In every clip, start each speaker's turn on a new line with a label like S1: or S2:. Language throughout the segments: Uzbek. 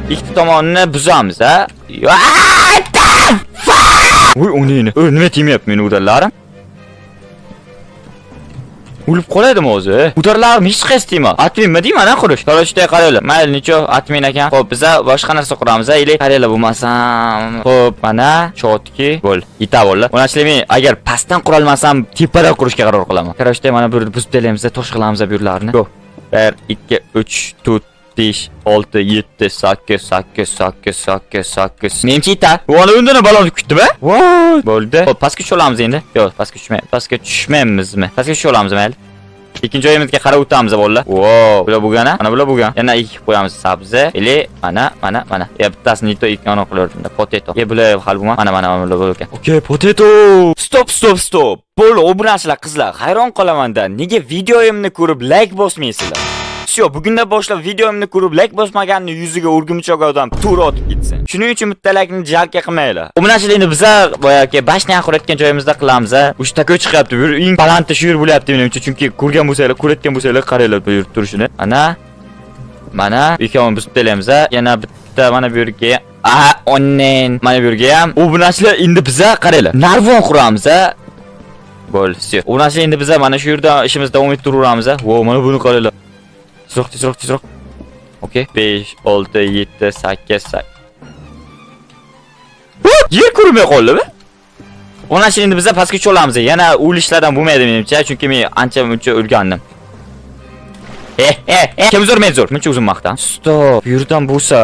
S1: ikkita tomonni buzamiz, ha? Voy, o'nini. Nima temayapti meni udarlarim? O'lib qoladimi o'zi? Udarlarim hech qaysi tema. Atminmi deyman, ana qurish. Qarashday qaraylar. Mayli, necha atmin ekan. Xo'p, biz boshqa narsa quramiz, ili qaraylar bo'lmasam. Xo'p, mana chotki bo'l. Yetavol. O'nachli men agar pastdan qura olmasam, tepadan qurishga qaror qilaman. Qarashday mana bu yerda buzib belaymiz, tosh qilamiz bu yerlarni. Xo'p. 1 2 3 4 5 6 7 8 8 8 8 8. Menimcha yeta. Vona undan balonni kutdimi? Voy, bo'ldi. Xo'p, pastga tushamiz endi. Yo'q, pastga tushmaymizmi? Pastga tushamiz mayli. Ikkinchi joyimizga qarab o'tamiz bolalar. Voy, bular bo'lgan-a? Mana bular bo'lgan. Yana ikki qo'yamiz sabzi. Ili mana. Ya bittasini yetib ikkovini qilaverdim. Potato. Bular hal bo'lma. Mana bular bo'lgan. Okay, potato. Stop. Bo'l, obunachilar qizlar, hayron qolaman-da. Nega videoyimni ko'rib like bosmaysizlar? Shu, bugundan boshlab videomni ko'rib like bosmaganni yuziga o'rgimchoq odam tur otib ketsin. Shuning uchun bitta like'ni jalka qilmaylar. Obunachilar endi bizlar boyagi bashni qurayotgan joyimizda qilamiz. O'sha tako chiqyapti. Bu eng balandda shu yer bo'lyapti menimcha, chunki ko'rgan bo'lsanglar, ko'rayotgan bo'lsanglar qaranglar bu yer turishini. Mana ikkovini buzib belaymiz. Yana bitta mana bu yerga. Onnen. Mana bu yerga ham. Obunachilar endi bizlar qaranglar. Narvon quramiz. Bo'ldi. Obunachilar endi bizlar mana shu yerda ishimizni davom ettiraveramiz. Vo, mana buni qaranglar. Tezroq. Okay. 5, 6, 7, 8, 8. Yer ko'rmay qoldimi? O'nachli endi biz pastga cho'lamiz. Yana o'lishlardan bo'lmaydi menimcha, chunki men ancha-muncha o'rgandim. Kim zo'r, men zo'r. Muncha o'zim maqtan. Stop. Bu yerdan bo'lsa.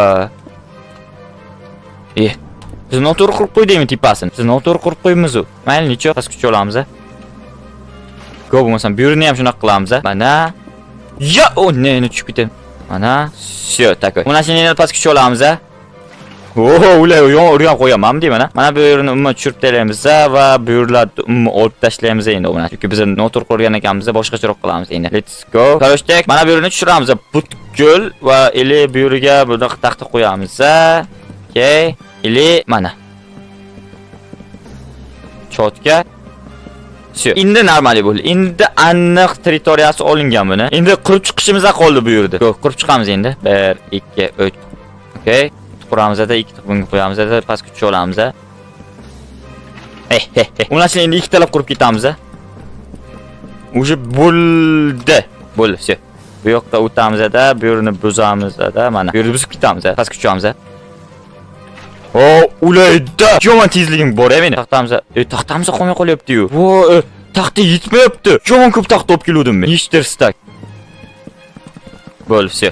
S1: Biz noto'g'ri qurib qo'ydikmi tepasini? Biz noto'g'ri qurib qo'yibmiz u. Mayli, necha pastga cho'lamiz. Go bo'lmasam, bu yerni ham shunaqa qilamiz. Mana. Ya, neni tushib ketdim. Mana, shu tako. O'nachli endi pastga cho'lamiz. Ular o'rgan qo'yaman deyman. Mana bu yerni umuman tushirib tashlaymiz va bu yerlarni umuman olib tashlaymiz endi o'na. Chunki biz noto'g'ri qurgan ekanmiz, boshqacharoq qilamiz endi. Let's go. Qarashdak, mana bu yerni tushiramiz. Butkul va ili bu yerga bunaqa taxta qo'yamiz. Okay. Ili mana. Chotka. Shu. Endi normal bo'ldi. Endi aniq territoriyasi olingan buni. Endi qurib chiqishimiz qoldi bu yerda. Qurib chiqamiz endi. 1 2 3. Okay. Quramizda ikkita bunga qo'yamiz, pastga tushib olamiz. Undan endi ikkitalab qurib ketamiz. O'sha bo'ldi. Bo'ldi, shu. Bu yoqda o'tamiz-da, bu yerni buzamiz-da, mana. Bu yerni buzib ketamiz, pastga tushamiz. Ulayda. Yomon tezligim bor-a meni. Taxtamiz qolmay qolyapti-yu. Voy, taxta yetmayapti. Yomon ko'p taxta olib keldim men. Ishtir stak. Bo'ldi, shu.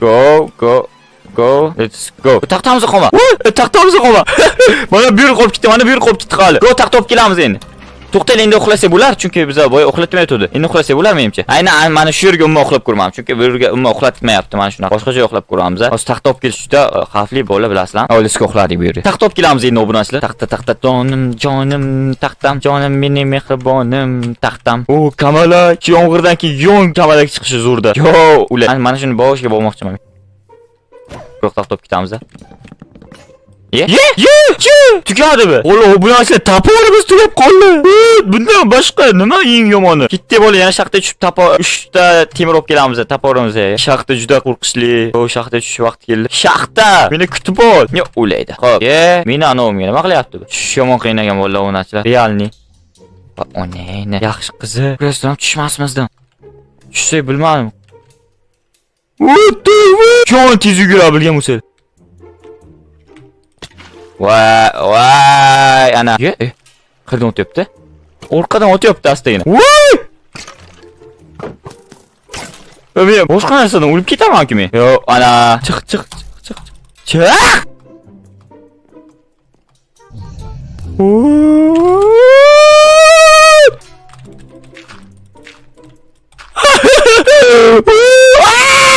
S1: Go, let's go. Taxtamiz qolma. Taxtamiz qolma. Mana bu yer qolib ketdi, mana bu yer qolib ketdi hali. Go, taxta olib kelamiz endi. To'xtaylik, endi uxlasak bo'lar, chunki biz boya uxlatmay turdi. Endi uxlasak bo'lar menimcha. Aynan mana shu yerga umuman uxlab ko'rmadim, chunki bu yerga umuman uxlatmayapti. Mana shunaqa boshqa joyga uxlab ko'ramiz. Hozir taxta olib kelish juda xavfli bo'la bilasizlar. Let's go uxladik bu yerga. Taxta olib kelamiz endi obunachilar. Taxta, jonim, taxtam, jonim mening mehribonim, taxtam. Kamalak, yomg'irdan keyin yon kamalak chiqishi zo'rda. Yo, ular. Mana shuni boshiga bormoqchiman. Yo'q, taxta olib ketamiz. Tugadimi? Obunachilar taporimiz tugab qoldi. Bundan boshqa nima eng yomoni? Kitti bola yana shaxta tushib 3 ta temir olib kelamiz, taporimiz. Shaxta juda qo'rqinchli. Shaxta tushish vaqti keldi. Shaxta, meni kutib ol. Ne o'laydi. Xo'p, meni anovimga nima qilyapti bu? Yomon qiynagan bola obunachilar. Realni. Onayni, yaxshi qizi. Birazdan tushmasmizdan. Tushsak bilmadim. Yomon tez yugura bilgan bo'lsa. Voy, ana. Qayerdan o'tyapti? Orqadan o'tyapti asta-gina. Voy! Men boshqa narsadan o'lib ketaman-ku men. Yo, ana. Chiq.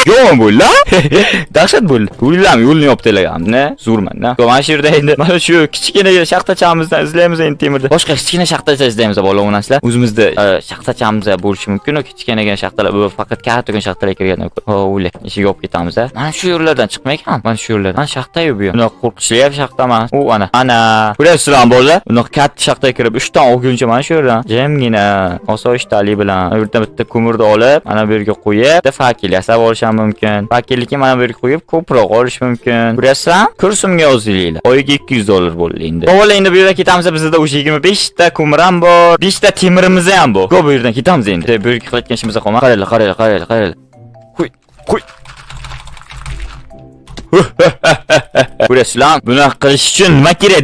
S1: Yomon bo'ldi. Dahshat bo'ldi. Yo'lni yopdilaganni, zo'rman-da. Mana shu yerda endi mana shu kichkina shaxtachamizdan izlaymiz endi temirda. Boshqa kichkina shaxtacha izlaymiz bolalar. O'zimizda shaxtachamiz bo'lishi mumkin. Kichkinagan shaxtalar bu faqat kattagan shaxtalar kirgan. O'yla, eshik yopib ketamiz. Mana shu yerlardan chiqmaykan. Mana shu yerlardan. Mana shaxta-yu bu. Buni qo'rqinchli ham shaxta emas. Ana. Ko'rasizlar bolalar? Buni katta shaxtaga kirib 3 ta olguncha mana shu yerdan jimgina osoyishtalik bilan bu yerdan bitta ko'mirni olib, mana bu yerga qo'yib, fakil yasab olishim mumkin. Fakillikni mana bu yerga qo'yib, ko'proq olish mumkin. Ko'rasizlar? Kursimga yozinglar. Oyiga $200 bo'ldi endi. Bo'la endi bu yerga ketamiz, bizda o'sha 25 ta ko'mir ham bor, 5 ta temirimiz ham bor. Go bu yerdan ketamiz endi. Bu yerga qilayotgan ishimizga qolma. Qaranglar. Qo'y. Ko'rasizlar, buni qilish uchun nima kerak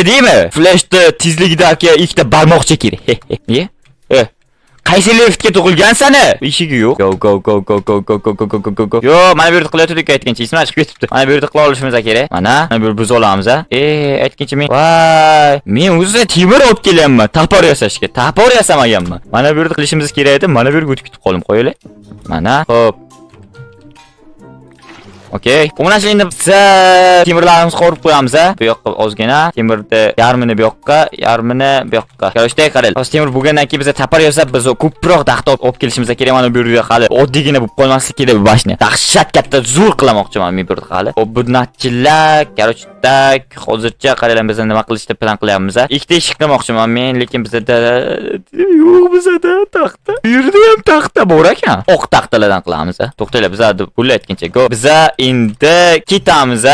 S1: deymi? Flashda tezligidagi ikkita barmoqcha kerak. Qaysi liftga tug'ilgansan? Eshigi yo'q. Go. Yo, mana bu yerda qilayotgandik aytgancha, ismim chiqib ketibdi. Mana bu yerda qila olishimiz kerak. Mana bu biz olamiz. Aytgancha men. Voy, men o'zi temir olib kelyapman, tapor yasashga. Tapor yasamaganman. Mana bu yerda qilishimiz kerak edi. Mana bu yerga o'tib ketib qoldim, qo'yaylik. Mana, xo'p. Okay. Bundan endi biz temirlarimizni qorib qo'yamiz. Bu yoqqa ozgina temirni yarmini bu yoqqa, yarmini bu yoqqa. Qarashday qarang. Hozir temir bo'lgandan keyin biz tapar yasab, biz ko'proq taxta olib kelishimiz kerak. Mana bu yerga hali oddiygina bo'lib qolmasligi kerak bu bashni. Dahshat katta zo'r qilamoqchiman men bu yerda hali. Xo'p, bu natchilar, qarashdak, hozircha qaranglar biz nima qilishni plan qilyapmiz. Ikkita eshik qilmoqchiman men, lekin bizda yo'q, bizda taxta. Bu yerda ham taxta bor ekan. Oq taxtalardan qilamiz. To'xtanglar, biz bo'lib aytgancha go. Biz endi ketamiz.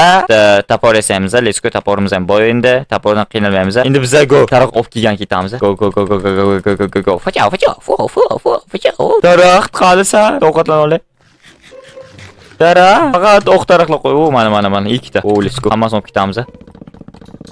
S1: Tapor yasaymiz. Let's go. Taporimiz ham bor endi. Tapordan qiynalmaymiz. Endi biz go. Taroq olib kelgan ketamiz. Go. Fachao. Taroq qolsa, to'xtatlan olay. Faqat oq taroqlar qo'y. Mana ikkita. Let's go. Hammasini olib ketamiz.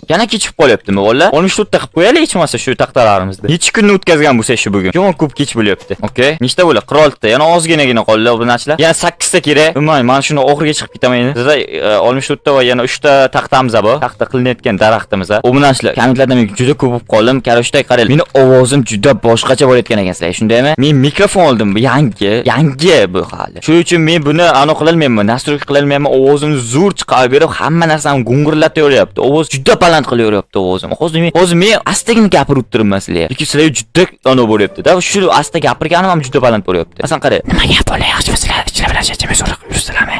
S1: Yana kechib qolyaptimi valla? 14 ta qilib qo'yaylik hech bo'lmasa shu taxtalarimizni. Necha kunni o'tkazgan bo'lsa shu bugun. Yomon ko'p kech bo'lyapti. Okay. Nechta bo'ladi? 46 ta. Yana ozginagina qoldi obunachilar. Yana 8 ta kerak. Bilmayman, mana shuni oxiriga chiqib ketaman endi. Bizda 64 ta va yana 3 ta taxtamiz bor. Taxta qilinayotgan daraxtimiz. Obunachilar, kommentlardan men juda ko'p bo'lib qoldim. Qarashday qarang. Meni ovozim juda boshqacha bo'layotgan ekan sizlar. Shundaymi? Men mikrofon oldim. Yangi bu hali. Shuning uchun men buni aniq qilolmayman. Nastroyka qilolmayman. Ovozimni zo'r chiqarib berib, hamma narsani gungurlatayoryapti. Ovoz juda baland qilayoryapti ovozim. Hozir men astagina gapirib turibman sizlarga. Lekin sizlar juda aniq bo'lyapti-da. Shu asta gapirganim ham juda baland bo'lyapti. Masalan qarang. Nima gap bo'lyapti sizlar? Ichlar bilan shunday so'rab yursizlarmi?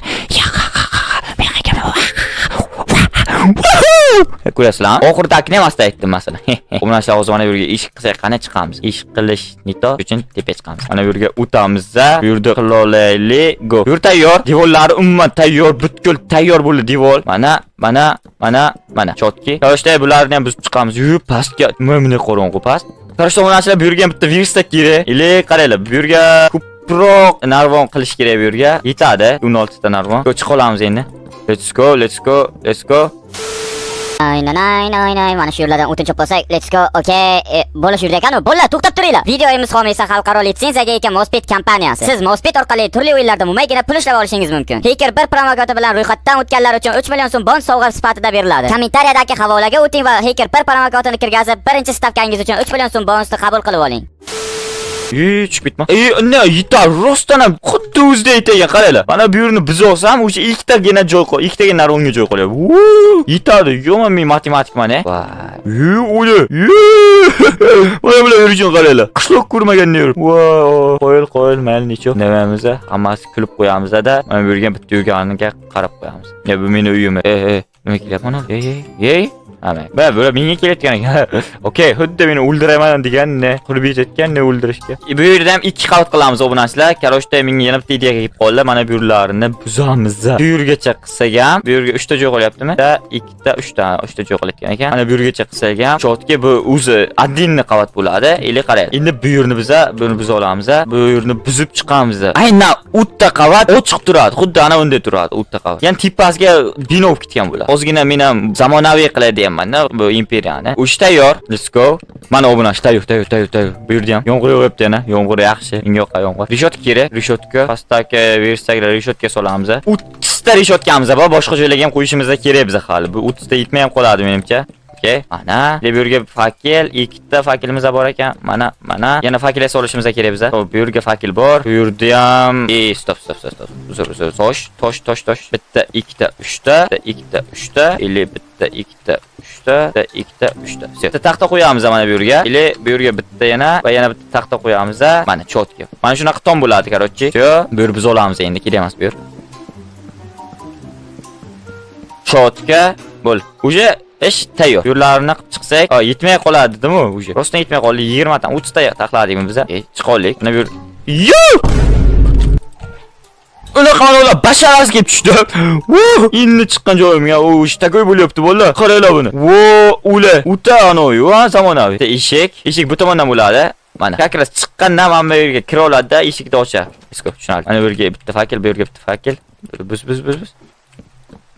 S1: Ko'rasizlar? Oxirida aknam asta aytdim masalan. Mana shu hozir mana bu yerga eshik qilsak qana chiqamiz. Eshik qilish nito uchun tepaga chiqamiz. Mana bu yerga o'tamiz. Bu yerda qila olaylik. Go. Bu yer tayyor. Devorlari umuman tayyor, butkul tayyor bo'ldi devor. Mana. Chotki. Qarashday bularni ham biz chiqamiz. Pastga mana qorong'u past. Qarashday onachilar bu yerga bitta verstak kerak. Qaranglar, bu yerga ko'proq narvon qilish kerak bu yerga. Yetadi 16 ta narvon. Chiqa olamiz endi. Let's go.
S2: Aynan. Mana shu yerlardan o'tinchib bo'lsak, let's go. Okay. Bo'lish yerda ekan-ku. Bo'llar, to'xtab turinglar. Videomiz homiysi xalqaro litsenziyaga ega Mospet kompaniyasi. Siz Mospet orqali turli o'yinlarda mo'maygina pul ishlab olishingiz mumkin. Hacker bir promokodi bilan ro'yxatdan o'tganlar uchun 3 million so'm bonus sovg'a sifatida beriladi. Kommentariyadagi havolaga o'ting va Hacker bir promokodini kirgazib, birinchi stavkangiz uchun 3 million so'm bonusni qabul qilib oling.
S1: Chiqib ketma. Ne yetar, rostdan ham xuddi o'zida aytagan qaranglar. Mana bu yerni biz olsam, o'sha ikkitagina joy qo'y, ikkitagina narvonga joy qo'yadi. Yetadi, yo'qmi men matematikman, Voy. O'li. Mana bular yurishini qaranglar. Qishloq ko'rmaganni yur. Voy, qo'yil, mayli necha. Nimamiz? Hammasi kulib qo'yamiz-da. Mana bu yerga bitta uyganiga qarab qo'yamiz. Bu meni uyim. Nima kelyapti mana? Ana, böyle menga kelayotgan ekan. Okay, xuddi meni o'ldiraman deganni, qurib yetayotganni o'ldirishga. Bu yerda ham 2 qavat qilamiz obunachilar. Qarashda menga yana bitta ideya kelib qoldi. Mana bu yerlarni buzamiz. Bu yergacha qilsak ham, bu yerga 3 ta joy qo'yaptimi? 2 ta, 3 ta joy qo'yilgan ekan. Mana bu yergacha qilsak ham, chotga bu o'zi adinni qavat bo'ladi. Qarang. Endi bu yerni buni biz olamiz. Bu yerni buzib chiqamiz. Aynan 3 ta qavat ochiq turadi. Xuddi ana bunday turadi 3 ta qavat. Ya'ni tepasiga bino olib ketgan bo'ladi. Ozgina men ham zamonaviy qilay mana bu imperiyani. Uch tayyor. Let's go. Mana obunash tayyor. Bu yerda ham yomg'ir yog'yapti yana. Yomg'ir yaxshi. Menga yoqqa yomg'ir. Rishotka kerak. Rishotka pastdagi versaklar rishotka solamiz. 30 ta rishotkamiz bor. Boshqa joylarga ham qo'yishimiz kerak biz hali. Bu 30 ta yetmay ham qoladi menimcha. Okay. Mana bu yerga fakil, 2 ta fakilimiz bor ekan. Mana yana fakil solishimiz kerak biz. Bu yerga fakil bor. Bu yerda ham stop. Uzr. Tosh. Bitta, 2 ta, 3 ta, 2 ta, 3 ta, bitta, 2 ta, 3 ta, 2 ta, 3 ta. Bitta taxta qo'yamiz mana bu yerga. Bu yerga bitta yana va yana bitta taxta qo'yamiz. Mana chotga. Mana shunaqa tom bo'ladi, короче. Bu yer biz olamiz endi, kerak emas bu yer. Chotga bo'l. Uje ish tayyor. Yo'llarni qilib chiqsak, yetmay qoladi dedim-ku, uje. Rostdan yetmay qoldi. 20 ta, 30 ta taxladikmi biz? Chiqolik. Mana bu yer. unaqa ular basharasi kelib tushdi. Inni chiqqan joyimga u ishtakoy bo'lyapti bolalar. Qaranglar buni. Ular o'ta anoyi, zamonaviy. Eshik bu tomondan bo'ladi. Mana kakras chiqqandan mana bu yerga kira oladi-da, eshikni ochadi. Let's go. Tushunarli. Mana bu yerga bitta fakil, bu yerga bitta fakil. Bus.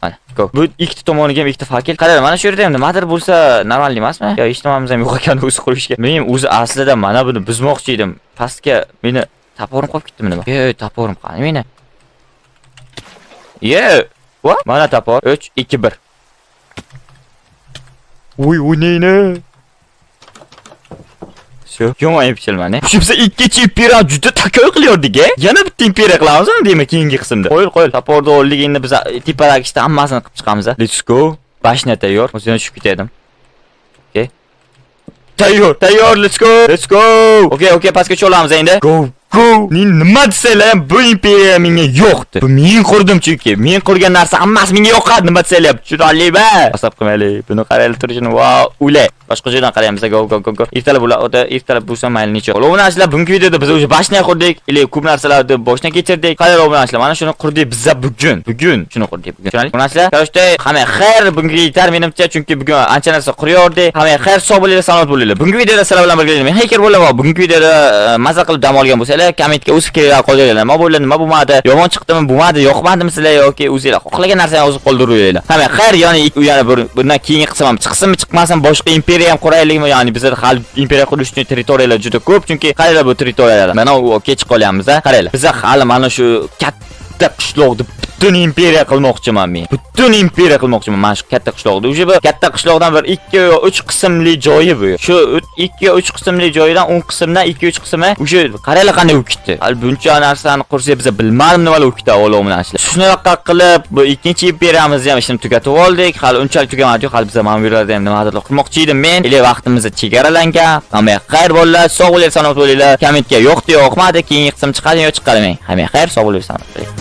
S1: Mana, go. Bu ikkita tomoniga ham ikkita fakil. Qarang, mana shu yerda ham nimadir bo'lsa, normal emasmi? Yo, hech nimamiz ham yo'q ekan o'zi qurishga. Men o'zi aslida mana buni buzmoqchi edim. Pastga meni taporim qolib ketdimi nima? Taporim qani meni. What? Mana tapor. 3 2 1. Uy, neyni? Shu, yomon epchilman. Shu biz ikkinchi imperiya juda takoy qilyapdik-a. Yana bitta imperiya qilamizmi deymi keyingi qismda? Qo'yil. Taporda o'rligingni biz tepadagi ishda hammasini qilib chiqamiz. Let's go. Bashna tayyor. O'zimdan tushib ketdim. Okay. Tayyor, let's go. Okay, pastga cho'lamiz endi. Go. Nima desanglar ham bu imperiya menga yo'qdi. Bu men qurdim chunki. Men qurgan narsa hammasi menga yoqadi. Nima desanglar, tushunarlimi? Hisob qilmaylik. Buni qaraylik turishini. Wow, ule. Boshqa joydan qaraymiz. Go. Ertalab bo'lsa mayli necha. Obunachilar, bugungi videoda biz o'sha bashna qurdik, ko'p narsalarni boshdan kechirdik. Qarang obunachilar, mana shuni qurdik biz bugun. Shuni qurdik bugun. Obunachilar, qarashda, hamma xayr bunga yetar menimcha, chunki bugun ancha narsa quryordik. Hamma xayr, sog' bo'linglar, salomat bo'linglar. Bugungi videoda sizlar bilan birga men Hacker bo'laman. Bugungi videoda mazza qilib dam olgan bo'lsanglar, kommentga o'z fikrlaringizni qoldiringlar. Nima bo'ldi, nima bo'lmadi, yomon chiqdimi, bo'lmadi, yoqmadimi sizlar yoki o'zingizlar xohlagan narsani o'zib qoldiringlar. Hamma xayr, ya'ni yana bundan keyingi qism ham chiqsinmi, chiqmasin, boshqa imperiya ham quraylikmi? Ya'ni bizda hali imperiya qurish uchun territoriyalar juda ko'p, chunki qaranglar bu territoriyalar. Mana u kechib qolyapmiz-a. Qaranglar. Biz hali mana shu katta qishloqni butun imperiya qilmoqchiman men. Mana shu katta qishloqda. O'sha bu katta qishloqdan bir 2 yo 3 qismli joyi bu. Shu 2 yo 3 qismli joyidan 10 qismdan 2-3 qismi o'sha qaranglar qanday o'tib ketdi. Hali buncha narsani qursak biz bilmadim nimalar o'tib ketdi avvalomdan. Shunaqa qilib bu ikkinchi imperiyamizni ham ishini tugatib oldik. Hali unchalik tugamadi, hali biz mana bu yerlarda ham nimadir qilmoqchi edim men. Vaqtimiz chegaralangan. Hamma xayr bo'linglar, sog' bo'linglar, salomat bo'linglar. Kommentga yo'qdi, yoqmadi, keyingi qism chiqadi yo chiqarmang. Hamma xayr, sog' bo'linglar, salomat bo'ling.